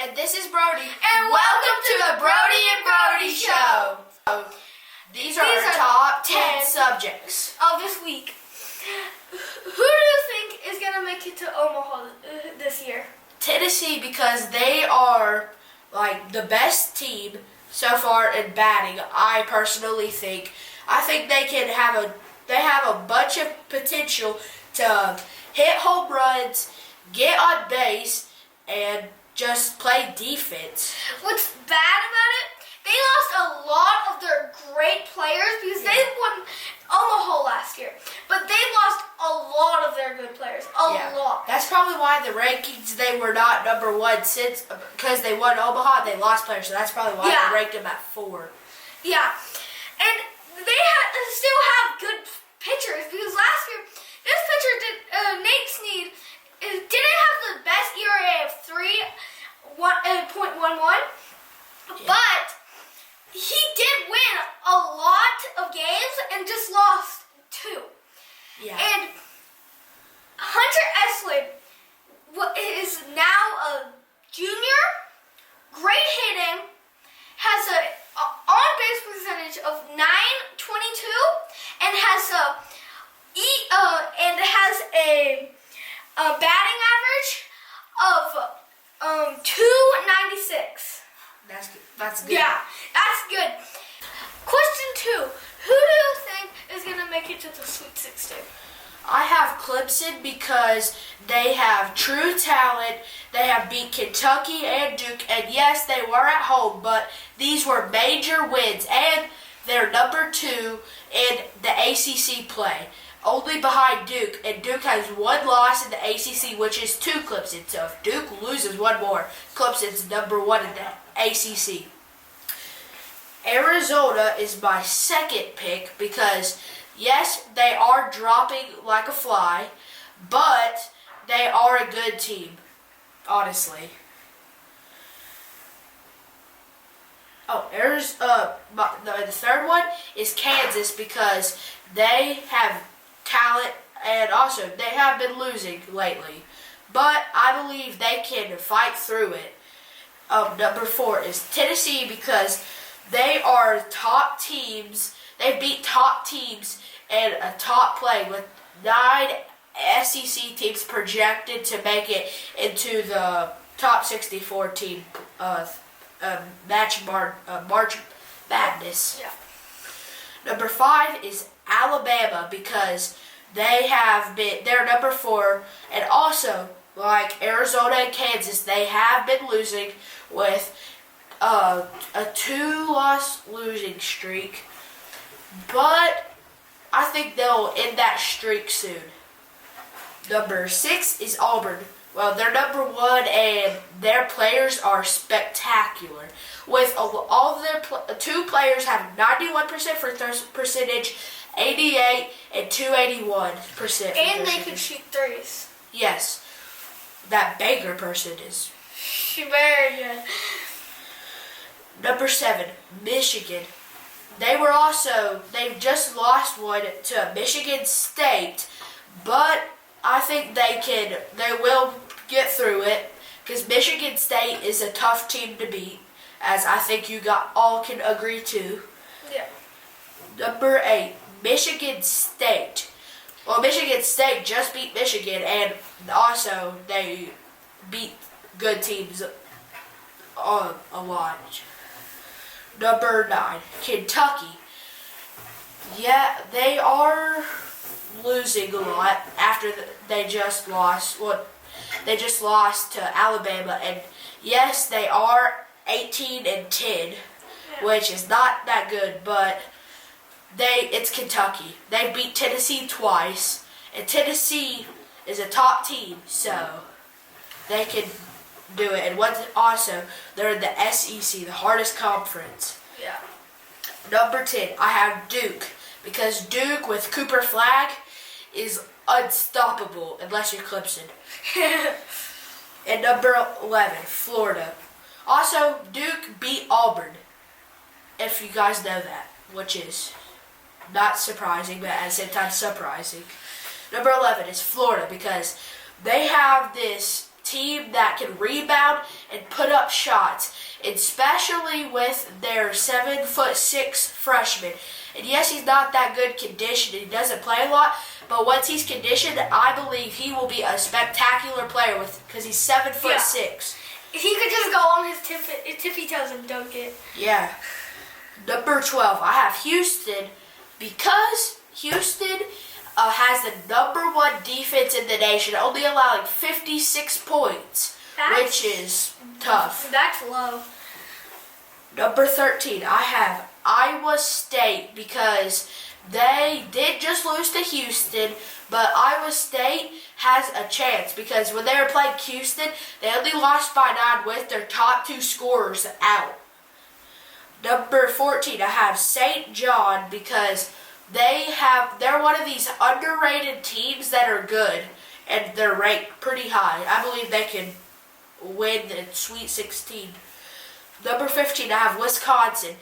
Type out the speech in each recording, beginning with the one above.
and this is Brody. And welcome to the Brody and Brody Show. These are our top 10 subjects of this week. Who do you think is going to make it to Omaha this year? Tennessee, because they are like the best team so far in batting. I personally think. I think they have a bunch of potential to hit home runs, get on base, and just play defense. What's bad about it? They lost a lot of their great players because they won Omaha last year. But they lost a lot of their good players. A lot. That's probably why the rankings, they were not number one since, because they won Omaha, they lost players. So that's probably why they ranked them at 4. Yeah. And they still have good pitchers because last year, this pitcher, Nate Snead, didn't have the best ERA of 3.11, but he did win a lot of games and just lost 2. Yeah. And Hunter Esley is now a junior, great hitting, has a on-base percentage of .922, and has a batting average of .296. That's good. Yeah, that's good. Question 2. Who do you think is going to make it to the Sweet 16? I have Clemson because they have true talent. They have beat Kentucky and Duke, and yes, they were at home, but these were major wins, and they're number 2 in the ACC play, only behind Duke, and Duke has 1 loss in the ACC, which is to Clemson. So if Duke loses 1 more, Clemson's number 1 in the ACC. Arizona is my second pick because, yes, they are dropping like a fly, but they are a good team, honestly. The third one is Kansas because they have talent and also they have been losing lately, but I believe they can fight through it. Number 4 is Tennessee because they are top teams. They beat top teams and a top play with 9 SEC teams projected to make it into the top 64 team March Madness. Yeah. Number 5 is Alabama because they're number 4, and also like Arizona and Kansas, they have been losing with a 2-loss losing streak, but I think they'll end that streak soon. Number 6 is Auburn. Well, they're number 1, and their players are spectacular. With all of their 2 players have 91% for percentage, 88 and 281%. And they can shoot threes. Yes, that Baker person is very good. Number 7, Michigan. They've just lost one to Michigan State, but I think they will get through it because Michigan State is a tough team to beat, as I think you all can agree to. Yeah. Number 8, Michigan State. Well, Michigan State just beat Michigan, and also they beat good teams a lot. Number 9, Kentucky. Yeah, they are losing a lot after they just lost. Well, they just lost to Alabama, and yes, they are 18-10, which is not that good, but it's Kentucky. They beat Tennessee twice, and Tennessee is a top team, so they can do it. And also, they're in the SEC, the hardest conference. Yeah. Number 10, I have Duke, because Duke with Cooper Flag is unstoppable unless you're Clemson. And number 11, Florida. Also, Duke beat Auburn, if you guys know that, which is not surprising, but at the same time surprising. Number 11 is Florida because they have this team that can rebound and put up shots, especially with their 7'6" freshman. And yes, he's not that good conditioned. He doesn't play a lot, but once he's conditioned, I believe he will be a spectacular player because he's 7'6". If he could just go on his tippy toes and dunk it. Yeah. Number 12, I have Houston because Houston has the number 1 defense in the nation, only allowing 56 points, which is tough. That's low. Number 13, I have Iowa State because they did just lose to Houston, but Iowa State has a chance because when they were playing Houston, they only lost by 9 with their top 2 scorers out. Number 14, I have St. John because they're one of these underrated teams that are good and they're ranked pretty high. I believe they can win the Sweet 16. Number 15, I have Wisconsin.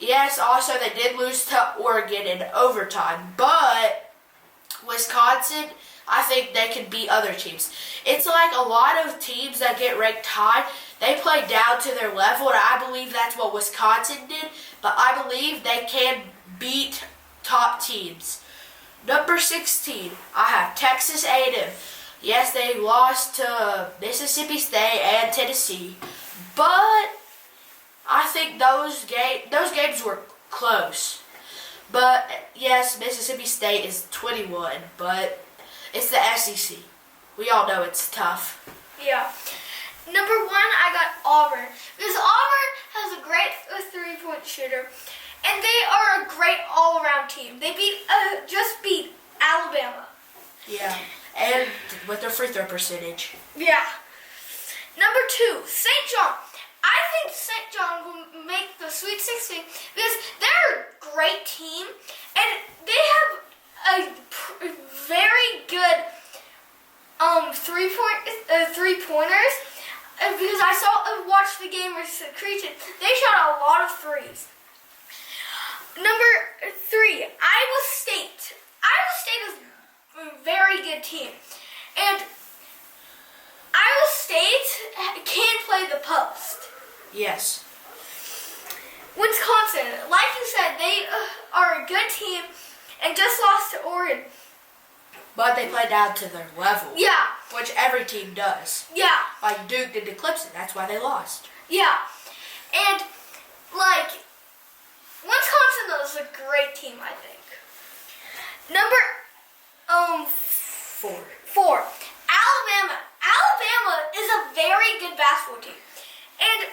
Yes, also they did lose to Oregon in overtime, but Wisconsin, I think they can beat other teams. It's like a lot of teams that get ranked high, they play down to their level, and I believe that's what Wisconsin did, but I believe they can beat top teams. Number 16, I have Texas A&M. Yes, they lost to Mississippi State and Tennessee, but I think those games were close. But yes, Mississippi State is 21, but it's the SEC. We all know it's tough. Yeah. Number 1, I got Auburn. Because Auburn has a great 3-point shooter, and they are a great all-around team. They just beat Alabama. Yeah, and with their free throw percentage. Yeah. Number 2, St. John. I think St. John will make the Sweet 16 because they're a great team, and they have a very good three-pointers. Because I watched the game versus Cretan, they shot a lot of threes. Number 3, Iowa State. Iowa State is a very good team, and Iowa State can play the post. Yes. Wisconsin, like you said, they are a good team and just lost to Oregon. But they play down to their level. Yeah. Which every team does. Yeah. Like Duke did to Clemson. That's why they lost. Yeah. And, like, Wisconsin is a great team, I think. Number 4. Alabama. Alabama is a very good basketball team. And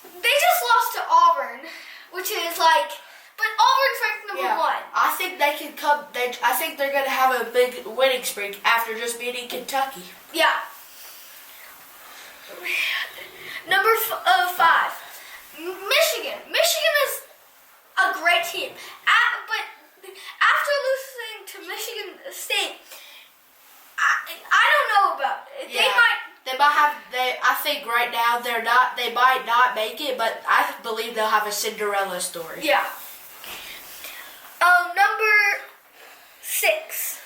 they just lost to Auburn, which is like, but Auburn's ranked number 1. I think they can come. I think they're gonna have a big winning streak after just beating Kentucky. Yeah. Number 5, Michigan. Michigan is a great team, but after losing to Michigan State, I don't know about it. Yeah. They might have. I think right now they're not. They might not make it, but I believe they'll have a Cinderella story. Yeah. Number 6.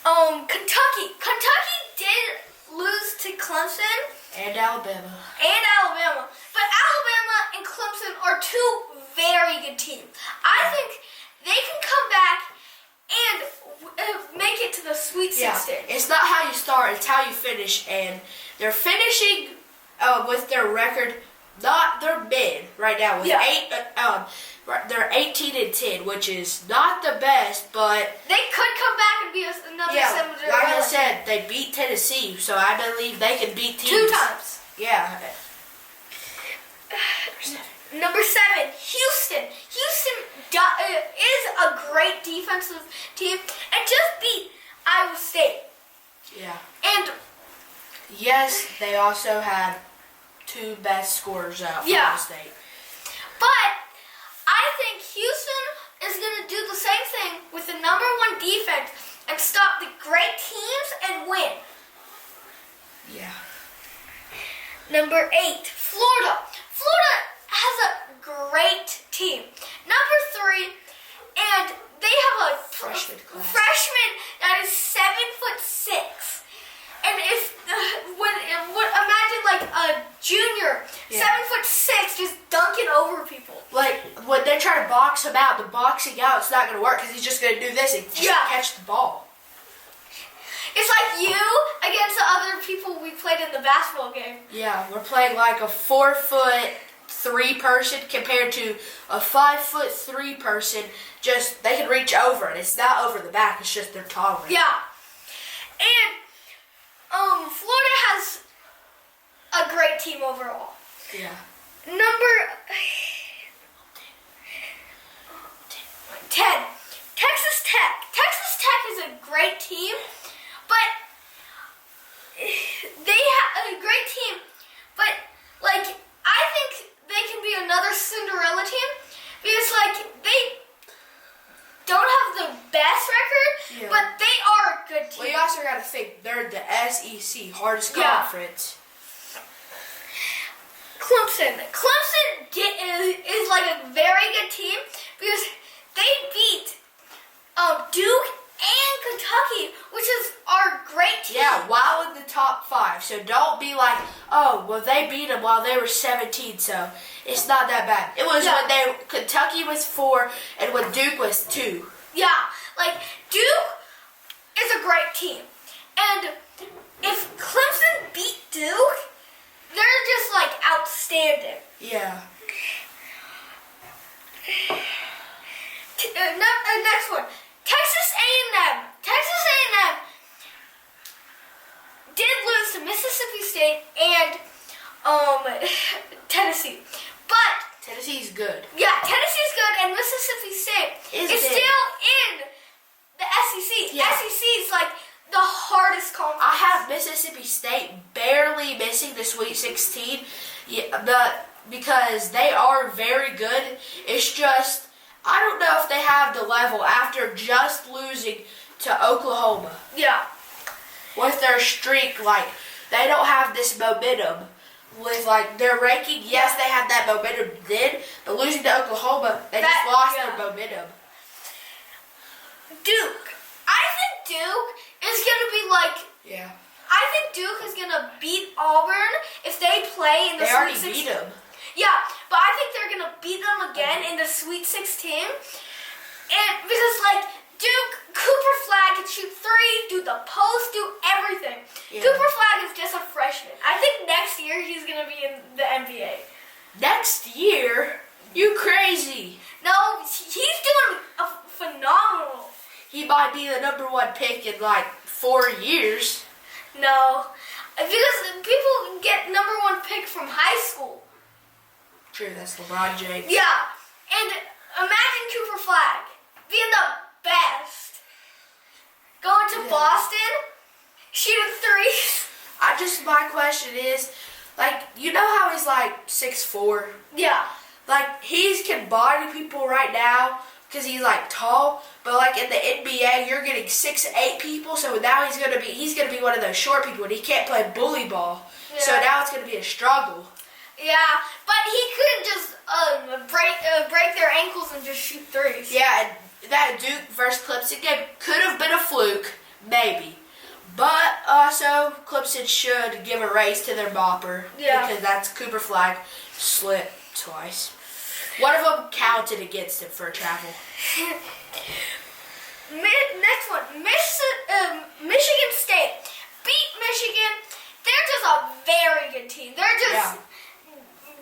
Kentucky. Kentucky did lose to Clemson. And Alabama. But Alabama and Clemson are 2 very good teams. I think they can come back and make it to the Sweet 16. It's not how you start, it's how you finish. And they're finishing with their record, they're mid right now with 8. They're 18-10, which is not the best, but they could come back and be another 7. Like I said, they beat Tennessee, so I believe they can beat teams 2 times. Yeah. Number 7, Houston. Houston is a great defensive team and just beat Iowa State. Yeah. And yes, they also had 2 best scorers out for Iowa State. But I think Houston is going to do the same thing with the number 1 defense and stop the great teams and win. Yeah. Number 8, Florida. Florida has a great team. Number 3, and they have a freshman that is 7'6". And if box him out. The boxing out's not going to work because he's just going to do this and just catch the ball. It's like you against the other people we played in the basketball game. Yeah, we're playing like a 4'3" person compared to a 5'3" person. Just they can reach over, and it's not over the back. It's just they're taller. Yeah, and Florida has a great team overall. Yeah. Number 10, Texas Tech. Texas Tech is a great team, but they have a great team. But like, I think they can be another Cinderella team because like they don't have the best record, but they are a good team. Well, you also got to think they're the SEC, hardest conference. Clemson is like a very good team because they beat Duke and Kentucky, which is our great team. Yeah, while in the top 5. So don't be like, oh, well, they beat them while they were 17, so it's not that bad. It was when Kentucky was 4 and when Duke was 2. Yeah, like Duke is a great team, and if Clemson beat Duke, they're just like outstanding. Yeah. Next one, Texas A&M. Texas A&M did lose to Mississippi State and Tennessee, but Tennessee's good. Yeah, Tennessee's good, and Mississippi State is still in the SEC. Yeah. SEC is like the hardest conference. I have Mississippi State barely missing the Sweet 16 because they are very good. It's just, I don't know if they have the level after just losing to Oklahoma. Yeah. With their streak, like, they don't have this momentum. With, like, their ranking, yes, they had that momentum then, but losing to Oklahoma, they just lost their momentum. Duke. I think Duke is going to be like... Yeah. I think Duke is going to beat Auburn if they play in the Sweet 16. They already beat them. Yeah, but I think they're going to beat them again in the Sweet 16. And because, like, Duke, Cooper Flag can shoot 3, do the post, do everything. Yeah. Cooper Flag is just a freshman. I think next year he's going to be in the NBA. Next year? You crazy. No, he's doing phenomenal. He might be the #1 pick in like 4 years. No, because people get #1 pick from high school. True, that's LeBron James. Yeah, and imagine Cooper Flag being the best. Going to Boston, shooting 3s. My question is, like, you know how he's like 6'4"? Yeah. Like, he can body people right now because he's like tall, but like in the NBA, you're getting 6'8" people. So now he's gonna be one of those short people, and he can't play bully ball. Yeah. So now it's gonna be a struggle. Yeah, but he couldn't just break their ankles and just shoot 3s. Yeah, and that Duke versus Clemson game could have been a fluke, maybe. But also, Clemson should give a raise to their bopper. Yeah. Because that's Cooper Flag slipped twice. One of them counted against him for a travel. Next one, Michigan State beat Michigan. They're just a very good team. They're just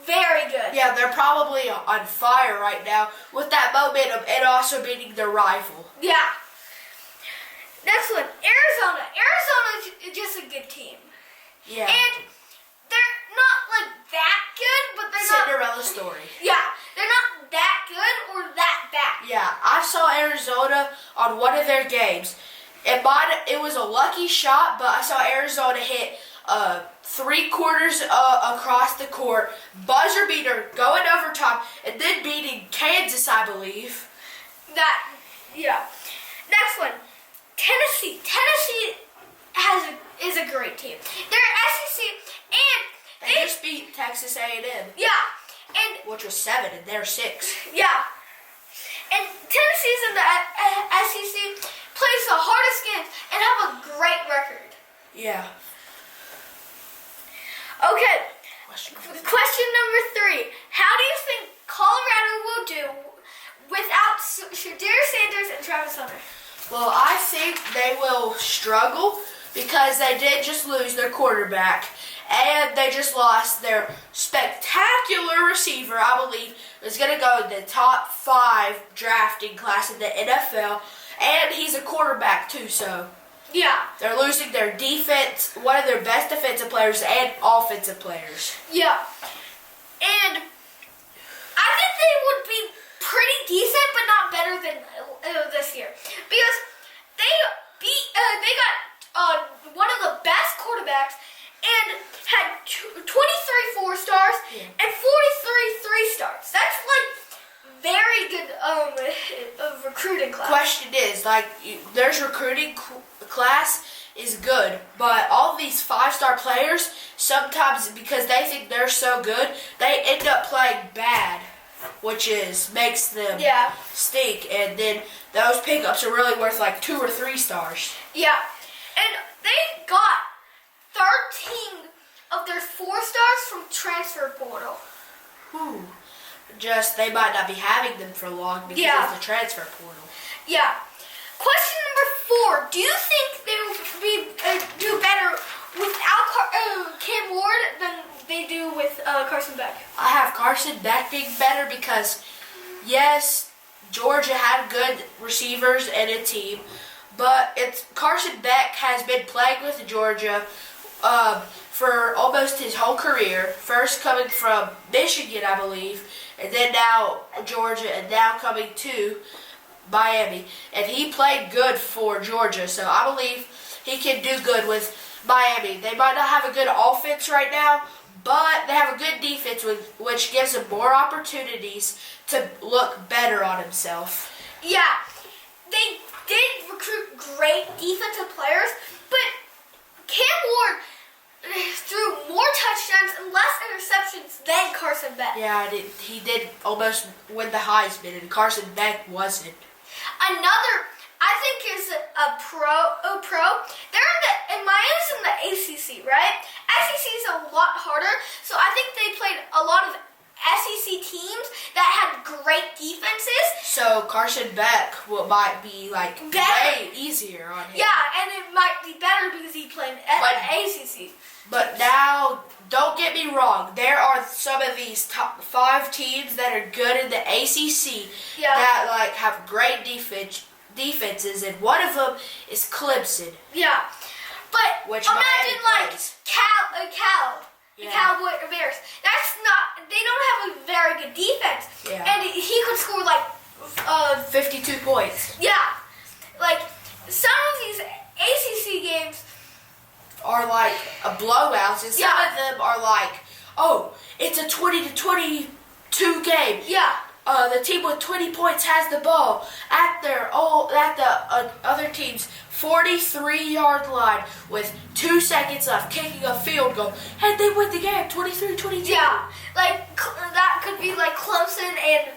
very good. Yeah, they're probably on fire right now with that momentum and also beating their rival. Yeah. Next one, Arizona. Arizona is just a good team. Yeah. And they're not like that good, but they're Cinderella story. Yeah, they're not that good or that bad. Yeah, I saw Arizona on one of their games. It was a lucky shot, but I saw Arizona hit 3/4 across the court, buzzer beater, going overtime, and then beating Kansas, I believe. Next one, Tennessee. Tennessee is a great team. They're SEC, and they just beat Texas A&M. Yeah, and which was 7, and they're 6. Yeah, and Tennessee's in the SEC, plays the hardest games, and have a great record. Yeah. Okay. Question number 3. How do you think Colorado will do Well, I think they will struggle because they did just lose their quarterback. And they just lost their spectacular receiver, I believe, is going to go in the top 5 drafting class in the NFL. And he's a quarterback, too, so. Yeah. They're losing their defense, one of their best defensive players and offensive players. Yeah. And I think they would be pretty decent, but not better than this year. Because they got one of the best quarterbacks and had 23 4-stars and 43 3-stars. That's like very good recruiting class. Question is, there's recruiting class is good, but all these 5-star players, sometimes because they think they're so good, they end up playing bad, which makes them stink, and then those pickups are really worth like 2 or 3 stars. Yeah, and they got 13 of their 4-stars from transfer portal. Ooh. Just they might not be having them for long because of the transfer portal. Yeah. Question number 4: do you think they will do better without Cam Ward than they do with Carson Beck? I have Carson Beck being better because, yes, Georgia had good receivers and a team, but Carson Beck has been playing with Georgia for almost his whole career. First coming from Michigan, I believe, and then now Georgia, and now coming to Miami. And he played good for Georgia, so I believe he can do good with Miami. They might not have a good offense right now, but they have a good defense, which gives him more opportunities to look better on himself. Yeah, they did recruit great defensive players, but Cam Ward threw more touchdowns and less interceptions than Carson Beck. Yeah, he did almost win the Heisman, and Carson Beck wasn't. Another, I think, is a pro. They're in Miami's in the ACC, right? SEC is a lot harder, so I think they played a lot of SEC teams that had great defenses. So Carson Beck might be way easier on him. Yeah, and it might be better because he played ACC. But now, don't get me wrong. There are some of these top 5 teams that are good in the ACC that have great defenses, and one of them is Clemson. Yeah, but which imagine Cal. The Cowboy Bears. They don't have a very good defense. Yeah. And he could score 52 points. Yeah. Some of these ACC games are a blowouts, and some of them are it's a 20-22 game. Yeah. The team with 20 points has the ball at the other team's 43-yard line with 2 seconds left, kicking a field goal, and they win the game 23-22. Yeah, that could be Clemson and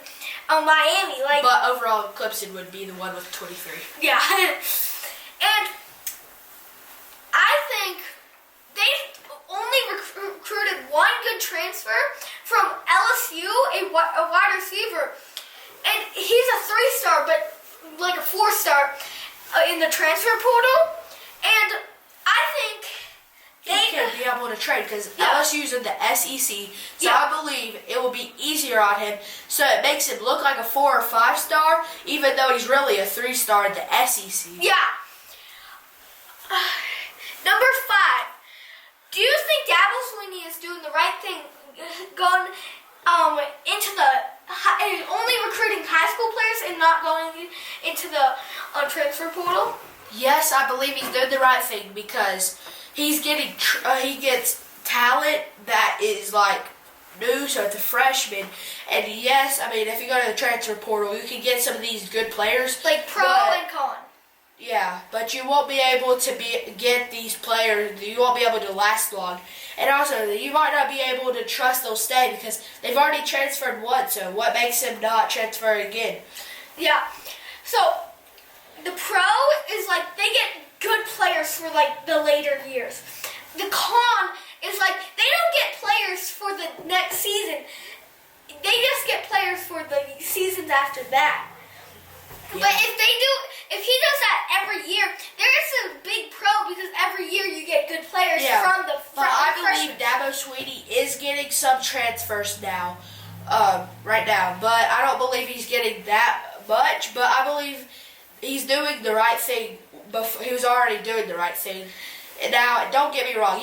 Miami. But overall, Clemson would be the one with 23. Yeah, and I think they only recruited one good transfer from LSU, a wide receiver, and he's a 3-star, but a 4-star in the transfer portal, and I think he can be able to trade because LSU's in the SEC, so I believe it will be easier on him. So it makes him look like a 4 or 5-star, even though he's really a 3-star in the SEC. Yeah. Number 5. Do you think Dabo Sweeney is doing the right thing, going into only recruiting high school players and not going into the transfer portal? Yes, I believe he's doing the right thing because he's getting he gets talent that is new, so it's a freshman. And yes, if you go to the transfer portal, you can get some of these good players, pro and con. Yeah, but you won't be able to get these players. You won't be able to last long, and also you might not be able to trust they'll stay because they've already transferred once. So what makes them not transfer again? Yeah. So the pro is they get good players for the later years. The con is they don't get players for the next season. They just get players for the seasons after that. Yeah. But if he does that every year, there is a big pro because every year you get good players from the But I believe Dabo Sweeney is getting some transfers now, right now. But I don't believe he's getting that much. But I believe he's doing the right thing. He was already doing the right thing. And now, don't get me wrong.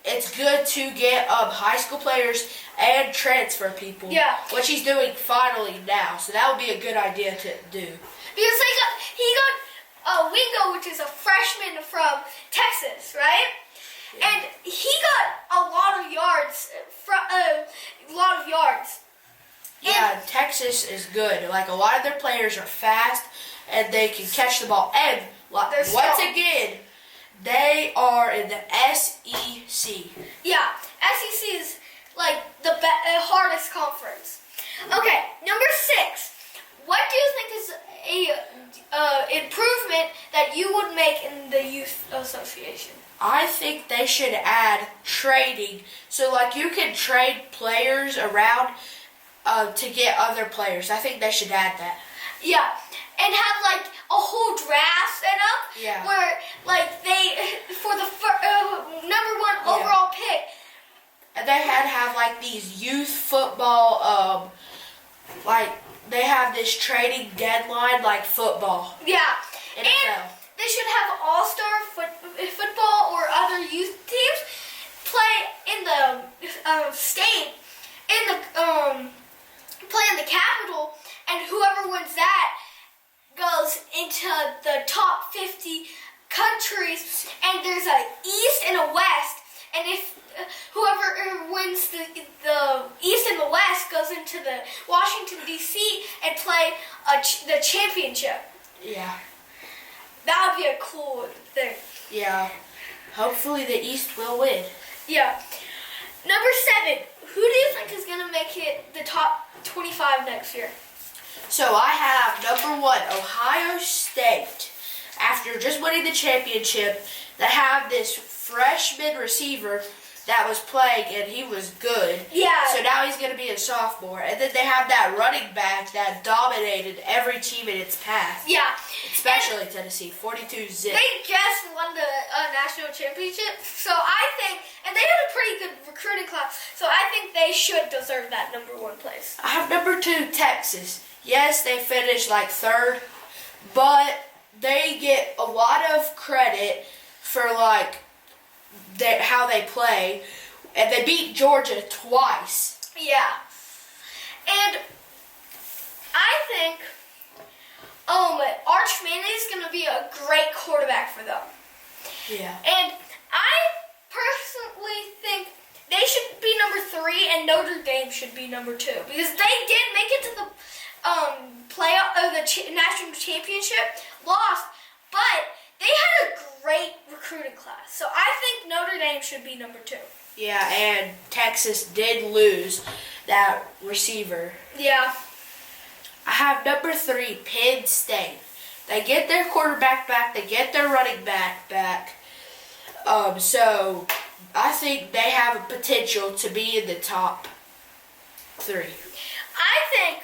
It's good to get high school players and transfer people. Yeah. Which he's doing finally now. So that would be a good idea to do. Because he got Wingo, which is a freshman from Texas, right? Yeah. And he got a lot of yards. Yeah, Texas is good. Like, a lot of their players are fast, and they can catch the ball. And once again, they are in the SEC. Yeah, SEC is like the hardest conference. Okay, number 6. What do you think is a improvement that you would make in the youth association? I think they should add trading. So, like, you can trade players around to get other players. I think they should add that. Yeah, and have like a whole draft set up. Yeah. Where like they for the number 1 overall pick. And they had to have like these youth football. Like they have this trading deadline like football. Yeah. NFL. And they should have all-star football or other youth teams play in the state play in the capital, and whoever wins that goes into the top 50 countries, and there's a East and a West, and if whoever wins the East and the West goes into the Washington, D.C. and play the championship. Yeah. That would be a cool thing. Yeah. Hopefully the East will win. Yeah. Number 7. Who do you think is going to make it the top 25 next year? So I have number 1, Ohio State. After just winning the championship, they have this freshman receiver that was playing, and he was good. Yeah. So now he's going to be a sophomore. And then they have that running back that dominated every team in its path. Yeah. Especially Tennessee, 42-zip. They just won the national championship, so I think, and they had a pretty good recruiting class, so I think they should deserve that number 1 place. I have number 2, Texas. Yes, they finished like 3rd, but they get a lot of credit for like how they play, and they beat Georgia twice. Yeah. And I think Arch Manning is going to be a great quarterback for them. Yeah. And I personally think they should be number 3 and Notre Dame should be number 2 because they did make it to the playoff of the national championship, lost, but they had a great recruiting class. So I think Notre Dame should be number 2. Yeah, and Texas did lose that receiver. Yeah. I have number 3, Penn State. They get their quarterback back. They get their running back back. So I think they have a potential to be in the top 3. I think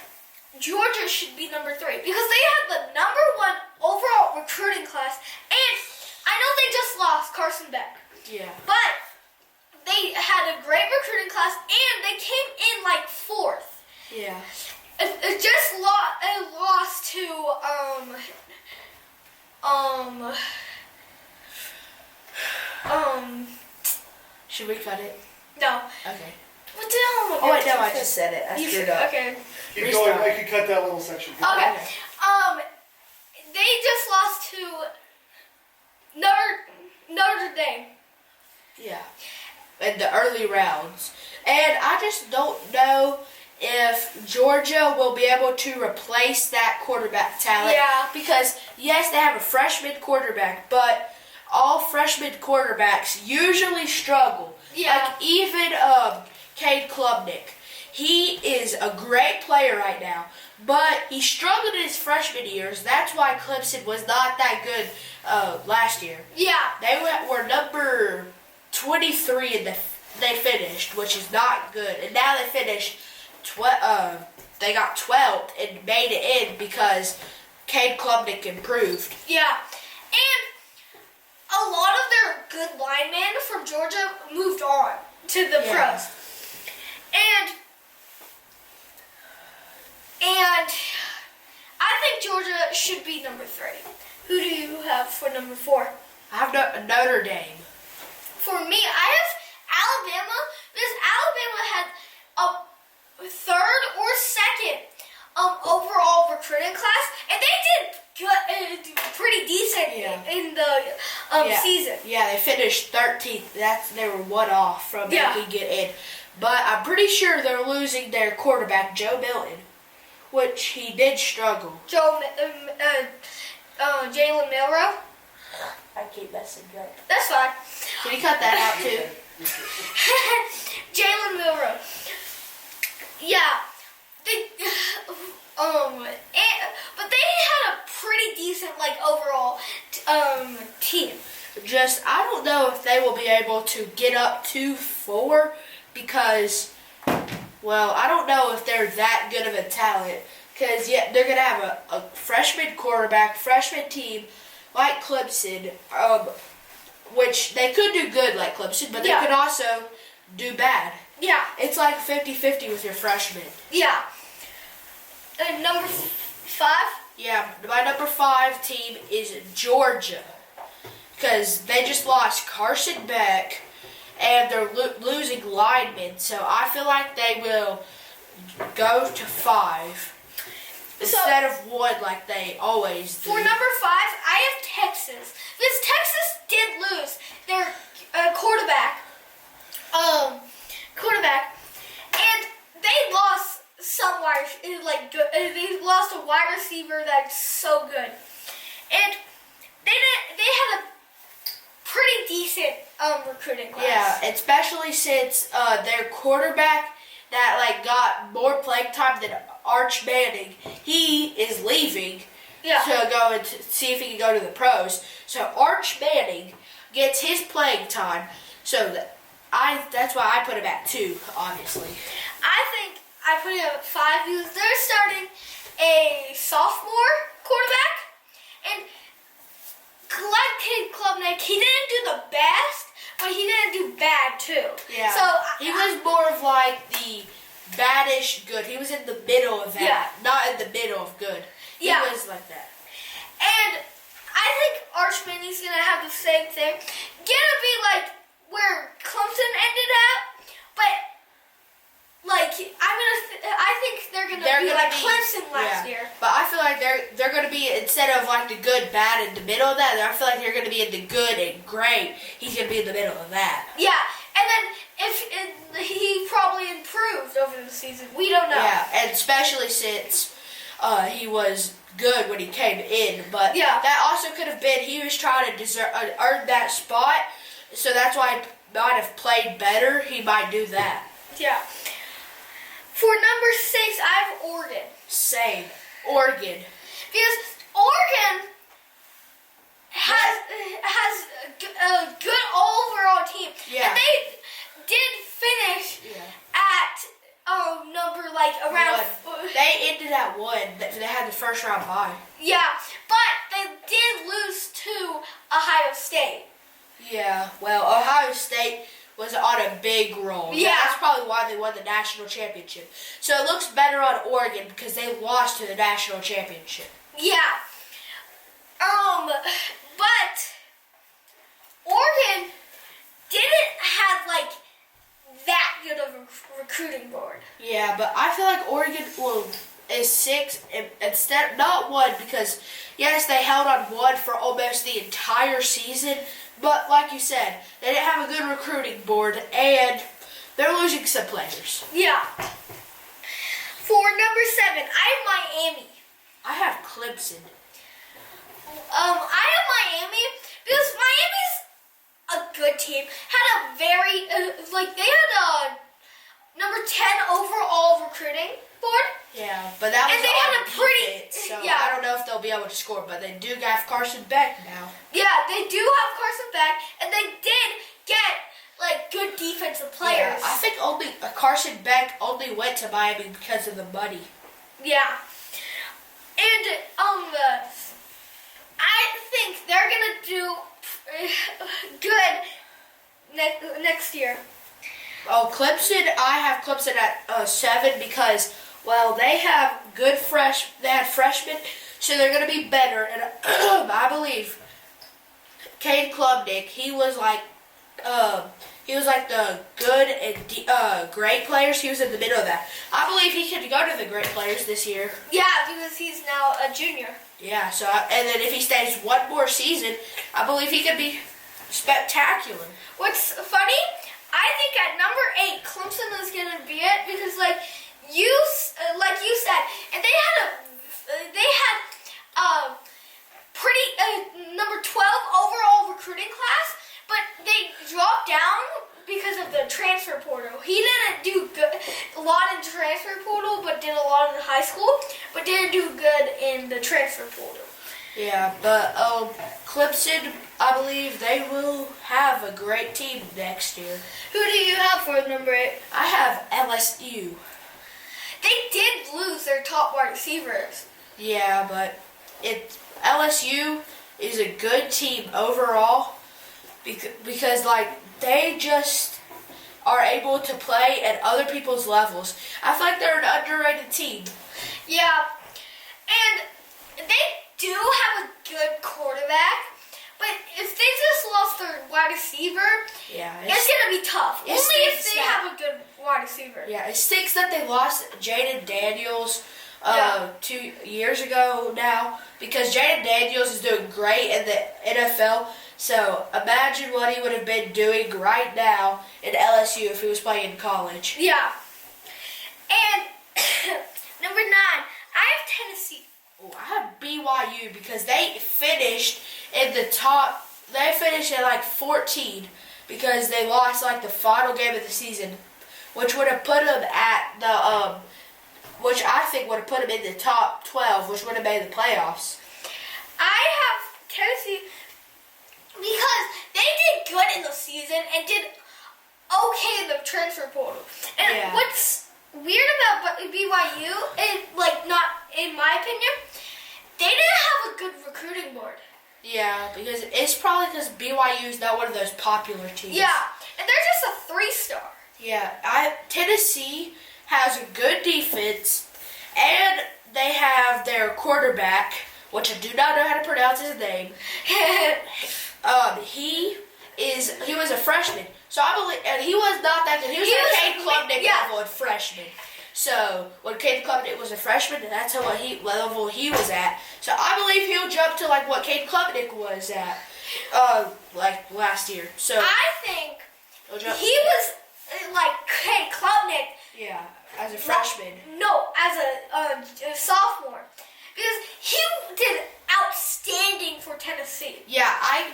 Georgia should be number 3 because they have the number 1 overall recruiting class, and I know they just lost Carson Beck. Yeah. But they had a great recruiting class, and they came in like 4th. Yeah. It just lost to Should we cut it? no. Okay. What the hell? Oh wait, no, I just said it. I screwed up. Okay. Keep Restart. going. I could cut that little section. Okay. They just lost to Notre Dame. Yeah. In the early rounds. And I just don't know if Georgia will be able to replace that quarterback talent. Yeah. Because, yes, they have a freshman quarterback, but all freshman quarterbacks usually struggle. Yeah. Like, even Cade Klubnik. He is a great player right now, but he struggled in his freshman years. That's why Clemson was not that good last year. Yeah. They were number 23 and they finished, which is not good. And now they finished, they got 12th and made it in because Cade Klubnik improved. Yeah. And a lot of their good linemen from Georgia moved on to the pros. And I think Georgia should be number 3. Who do you have for number 4? I have Notre Dame. For me, I have Alabama because Alabama had a 3rd or 2nd overall recruiting class, and they did pretty decent in the season. Yeah, they finished 13th. They were one off from making it in. But I'm pretty sure they're losing their quarterback, Joe Milton, which he did struggle. Jalen Milroe. I keep messing up. That's fine. Can you cut that out too? Jalen Milroe. Yeah. But they had a pretty decent overall team. I don't know if they will be able to get up to 4 because, well, I don't know if they're that good of a talent because they're gonna have a freshman quarterback, freshman team like Clemson, which they could do good like Clemson, but they could also do bad. Yeah. It's like 50-50 with your freshmen. Yeah. And number 5? Yeah, my number 5 team is Georgia because they just lost Carson Beck and they're losing linemen, so I feel like they will go to 5 instead of 1 like they always do. For number 5, I have Texas because Texas did lose their quarterback, and they lost some they lost a wide receiver that's so good, and they had a pretty decent recruiting class. Yeah, especially since their quarterback that got more playing time than Arch Manning, he is leaving to go and see if he can go to the pros. So Arch Manning gets his playing time. So that's why I put him at 2, obviously. I think I put him at 5 because they're starting a sophomore quarterback, and like Cade Klubnik, he didn't do the best, but he didn't do bad too. Yeah. So he was more of the baddish good. He was in the middle of that, not in the middle of good. He was like that. And I think Arch Manning's gonna have the same thing. Gonna be where Clemson ended up, but I think they're gonna be like Clemson last year. But I feel like they're gonna be, instead of the good, bad, in the middle of that, I feel like they're gonna be in the good and great. He's gonna be in the middle of that. Yeah, and then he probably improved over the season. We don't know. Yeah, and especially since he was good when he came in, but that also could have been he was trying to earn that spot, so that's why he might have played better. He might do that. Yeah. For number 6, I have Oregon. Same. Oregon. Because Oregon has a good overall team. Yeah. And they did finish at number around... 1. They ended at 1. They had the first round bye. Yeah, but they did lose to Ohio State. Yeah, well, Ohio State was on a big roll. Yeah. That's probably why they won the national championship. So it looks better on Oregon because they lost to the national championship. Yeah. But Oregon didn't have that good of a recruiting board. Yeah, but I feel like Oregon is 6 instead, not 1, because yes, they held on 1 for almost the entire season. But like you said, they didn't have a good recruiting board, and they're losing some players. Yeah. For number 7, I have Miami. I have Clemson. I have Miami because Miami's a good team. Had a very they had a number 10 overall recruiting board. Yeah, but that was and they had a pretty defense, so I don't know if they'll be able to score, but they do have Carson Beck now. Yeah, they do have Carson Beck, and they did get good defensive players. Yeah, I think Carson Beck only went to Miami because of the money. Yeah. And I think they're gonna do good next year. Oh, Clemson! I have Clemson at 7 because, well, they have they had freshmen, so they're going to be better. And I believe Cade Klubnik, he was like the good and great players. He was in the middle of that. I believe he could go to the great players this year. Yeah, because he's now a junior. Yeah. And then if he stays one more season, I believe he could be spectacular. What's funny? I think at number 8, Clemson is gonna be it because, like you said, and they had pretty number 12 overall recruiting class, but they dropped down because of the transfer portal. He didn't do good a lot in transfer portal, but did a lot in high school, but didn't do good in the transfer portal. Yeah, but Clemson, I believe they will have a great team next year. Who do you have for number 8? I have LSU. They did lose their top wide receivers. Yeah, but LSU is a good team overall because like they just are able to play at other people's levels. I feel like they're an underrated team. Yeah, and they do have a good quarterback, but if they just lost their wide receiver, it's gonna be tough. Only if they have a good wide receiver. Yeah, it stinks that they lost Jaden Daniels 2 years ago now because Jaden Daniels is doing great in the NFL. So imagine what he would have been doing right now in LSU if he was playing in college. Yeah. And number 9, I have Tennessee. Oh, I have BYU because they finished in the top. They finished at like 14 because they lost like the final game of the season, which would have put them at the which I think would have put them in the top 12, which would have made the playoffs. I have Tennessee because they did good in the season and did okay in the transfer portal. And what's weird about BYU is, like, not in my opinion, they didn't have a good recruiting board. Yeah, because it's probably because BYU is not one of those popular teams. Yeah, and they're just a 3-star. Yeah, Tennessee has a good defense, and they have their quarterback, which I do not know how to pronounce his name. He was a freshman, so I believe, and he was not that good. He was a Cade Klubnik level of freshman. So when Cade Klubnik was a freshman, that's what level he was at. So I believe he'll jump to like what Cade Klubnik was at, like last year. So I think he was like Cade Klubnik. Yeah, as a freshman. No, as a sophomore, because he did outstanding for Tennessee. Yeah, I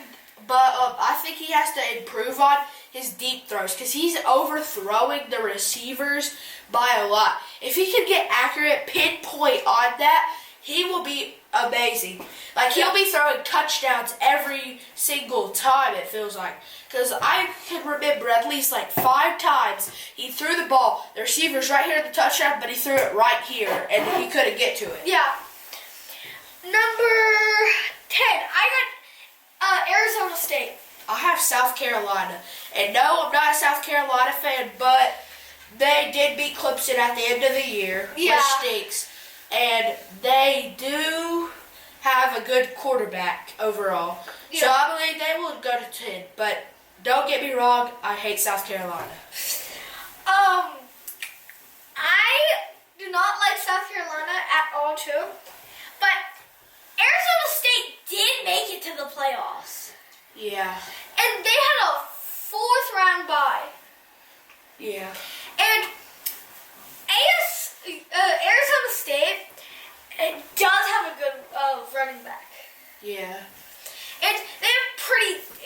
think he has to improve on his deep throws because he's overthrowing the receivers by a lot. If he can get accurate pinpoint on that, he will be amazing. Like, he'll be throwing touchdowns every single time, it feels like. Because I can remember at least like 5 times he threw the ball, the receiver's right here at the touchdown, but he threw it right here and he couldn't get to it. Yeah. Number 10, I got Arizona State. I have South Carolina. And no, I'm not a South Carolina fan, but they did beat Clemson at the end of the year, which stinks. And they do have a good quarterback overall. Yeah. So I believe they will go to 10. But don't get me wrong, I hate South Carolina. I do not like South Carolina at all, too. But Arizona State did make it to the playoffs. Yeah. And they had a 4th round bye. Yeah. And Arizona State does have a good running back. Yeah. And they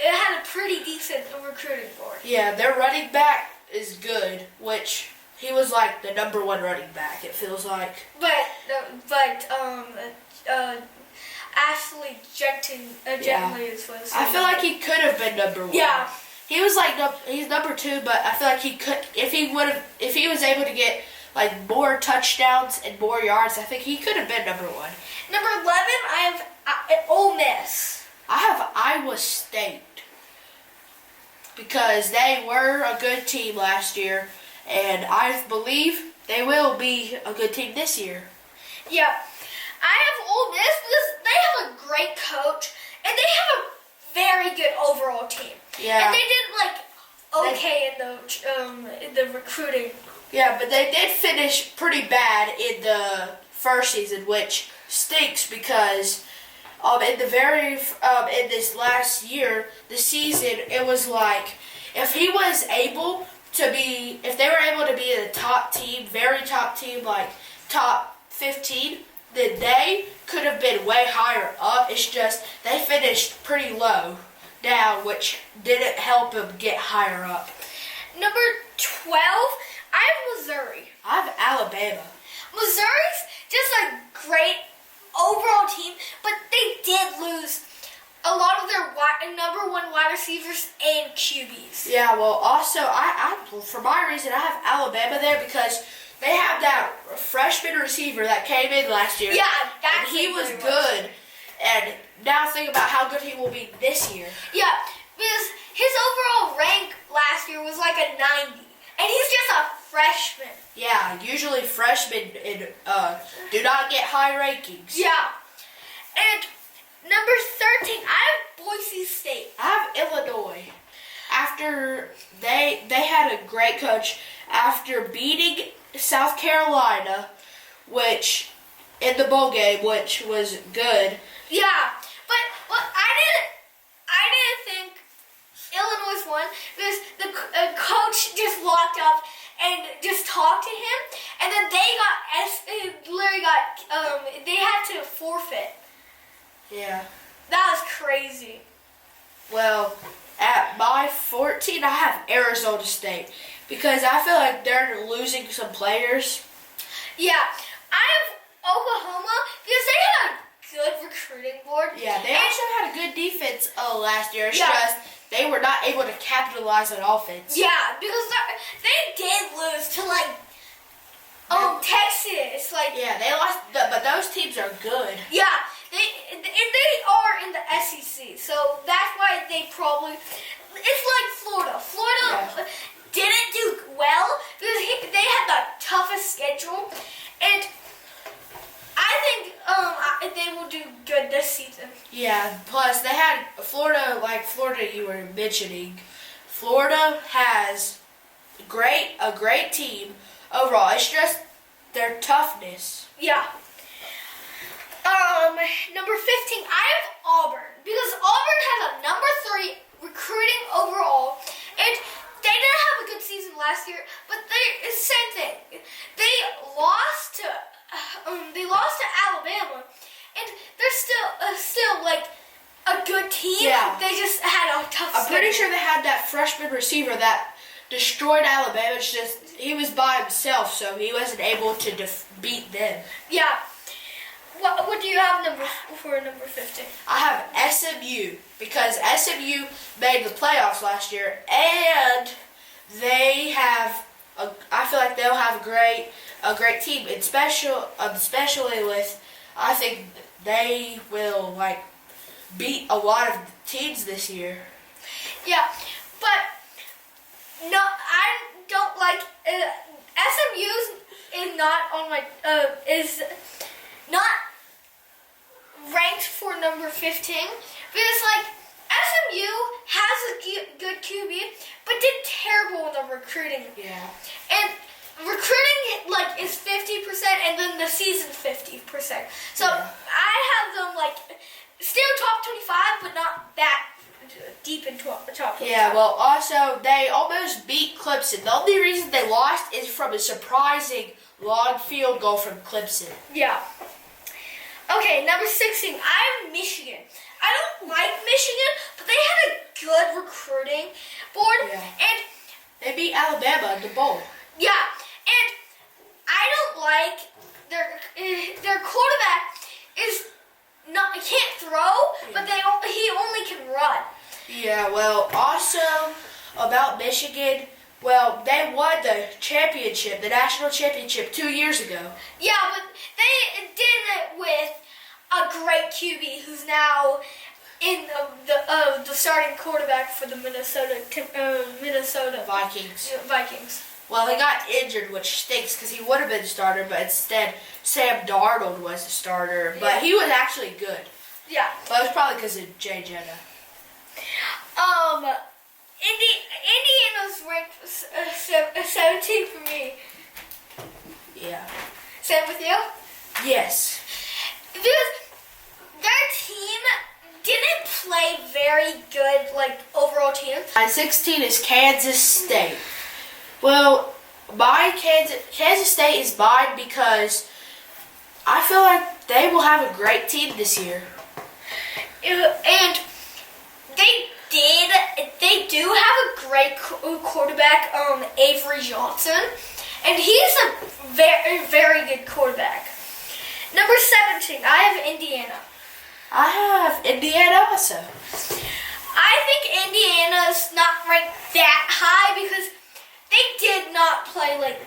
had a pretty decent recruiting board. Yeah, their running back is good, which he was like the number 1 running back, it feels like. But Ashley Gently is was. I feel like he could have been number 1. Yeah. He was like he's number 2, but I feel like he could if he was able to get like more touchdowns and more yards, I think he could have been number 1. Number 11, I have Ole Miss. I have Iowa State because they were a good team last year, and I believe they will be a good team this year. Yeah, I have Ole Miss because they have a great coach and they have a very good overall team. Yeah, and they did okay in the recruiting. Yeah, but they did finish pretty bad in the first season, which stinks because in this last year, the season, it was like if they were able to be a top team, very top team, like top 15, then they could have been way higher up. It's just they finished pretty low down, which didn't help them get higher up. Number 12, I have Missouri. I have Alabama. Missouri's just a great overall team, but they did lose a lot of their number 1 wide receivers and QBs. Yeah, well, also, for my reason, I have Alabama there because they have that freshman receiver that came in last year. Yeah, and he was good. And now think about how good he will be this year. Yeah, because his overall rank last year was like a 90, and he's just a freshman. Yeah, usually freshmen do not get high rankings. Yeah, and number 13, I have Boise State. I have Illinois. After they had a great coach after beating South Carolina, which in the bowl game, which was good. Yeah, but I didn't think Illinois won because the coach just walked up and just talked to him, and then they had to forfeit. Yeah. That was crazy. Well, at my 14, I have Arizona State because I feel like they're losing some players. Yeah, I have Oklahoma because they had a good recruiting board. Yeah, they also had a good defense last year. It's Yeah. just they were not able to capitalize on offense. Yeah, because they did lose to Texas. Yeah, they lost, but those teams are good. Yeah, they are in the SEC, so that's why they probably. It's like Florida. Florida didn't do well because they had the toughest schedule, and I think they will do good this season. Yeah. Plus, they had Florida, like Florida you were mentioning. Florida has a great team overall. It's just their toughness. Yeah. Number 15, I have Auburn because Auburn has a number 3 recruiting overall, and they didn't have a good season last year. But it's the same thing. They lost to Alabama, and they're still like a good team. Yeah. They just had a tough. I'm pretty sure they had that freshman receiver that destroyed Alabama. It's just he was by himself, so he wasn't able to beat them. Yeah. What do you have for number 15? I have SMU because SMU made the playoffs last year, and they have. I feel like they'll have a great team, and especially with. I think they will beat a lot of teams this year. Yeah, but no, I don't like SMU is not on my is not ranked for number 15 because SMU has a good QB but did terrible in the recruiting. Yeah. And recruiting is 50% and then the season's 50%. So yeah. I have them still top 25 but not that deep in top 25. Yeah, well, also, they almost beat Clemson. The only reason they lost is from a surprising long field goal from Clemson. Yeah. Okay, number 16, I have Michigan. I don't like Michigan, but they had a good recruiting board. Yeah. And they beat Alabama in the bowl. Yeah, and I don't like their quarterback can't throw, but he only can run. Yeah, well, also about Michigan, Well, they won the championship, the national championship 2 years ago. Yeah, but they did it with a great QB who's now in the starting quarterback for the Minnesota Vikings. Well, he got injured, which stinks because he would have been starter, but instead Sam Darnold was the starter. But he was actually good. Yeah. But it was probably because of Jay Jetta. Indiana's ranked 17 for me. Yeah. Same with you? Yes. Because their team didn't play very good, like, overall team. My 16 is Kansas State. Well, my Kansas State is mine because I feel like they will have a great team this year. And they do have a great quarterback, Avery Johnson, and he's a very, very good quarterback. Number 17, I have Indiana. I have Indiana also. I think Indiana's not ranked that high because they did not play that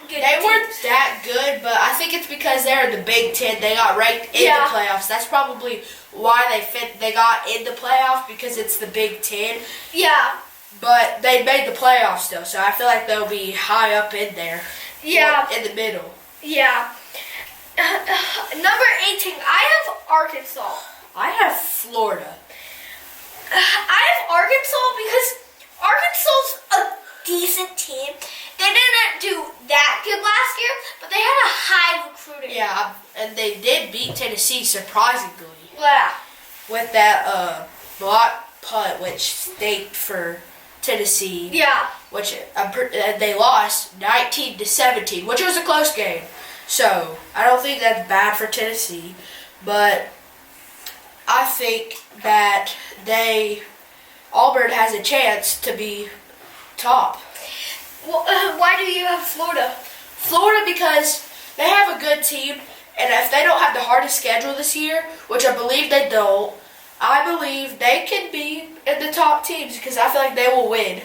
good. They weren't that good, but I think it's because they're in the Big Ten. They got ranked in the playoffs. That's probably why they got in the playoffs, because it's the Big Ten. Yeah. But they made the playoffs though, so I feel like they'll be high up in there. Yeah. In the middle. Yeah. Number 18, I have Arkansas. I have Florida. I have Arkansas because Arkansas's a decent team. They didn't do that good last year, but they had a high recruiting. Yeah, and they did beat Tennessee surprisingly. Yeah. With that block punt, which staked for Tennessee. Yeah. Which they lost 19-17, which was a close game. So I don't think that's bad for Tennessee, but I think that Auburn has a chance to be top. Well, why do you have Florida? Florida because they have a good team, and if they don't have the hardest schedule this year, which I believe they don't, I believe they can be in the top teams because I feel like they will win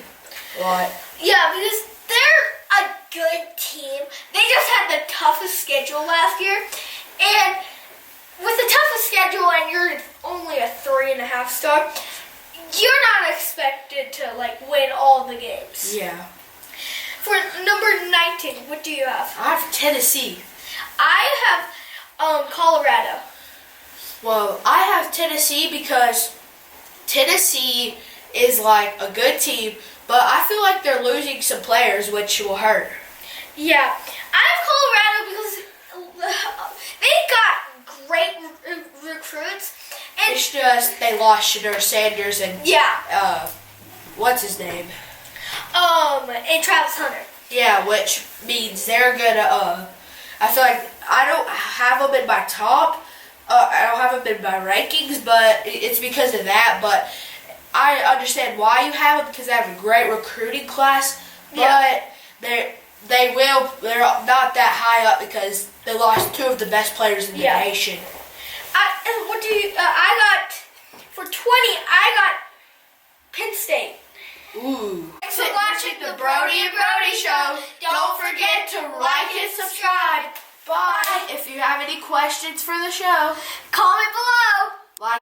a lot. Yeah, because they're a good team. They just had the toughest schedule last year, and with the toughest schedule and you're only a 3.5 star, you're not expected to win all the games. Yeah. For number 19, what do you have? I have Tennessee. I have Colorado. Well, I have Tennessee because Tennessee is a good team, but I feel like they're losing some players, which will hurt. Yeah. I have Colorado because they got great recruits. And it's just they lost Shadur Sanders and what's his name? And Travis Hunter. Yeah, which means they're gonna. I feel like I don't have them in my top. I don't have them in my rankings, but it's because of that. But I understand why you have them because they have a great recruiting class. But they're not that high up because they lost 2 of the best players in the nation. I got for 20. I got Penn State. Ooh. Thanks for watching the Brody and Brody Show. Don't forget to like and subscribe. Bye. If you have any questions for the show, comment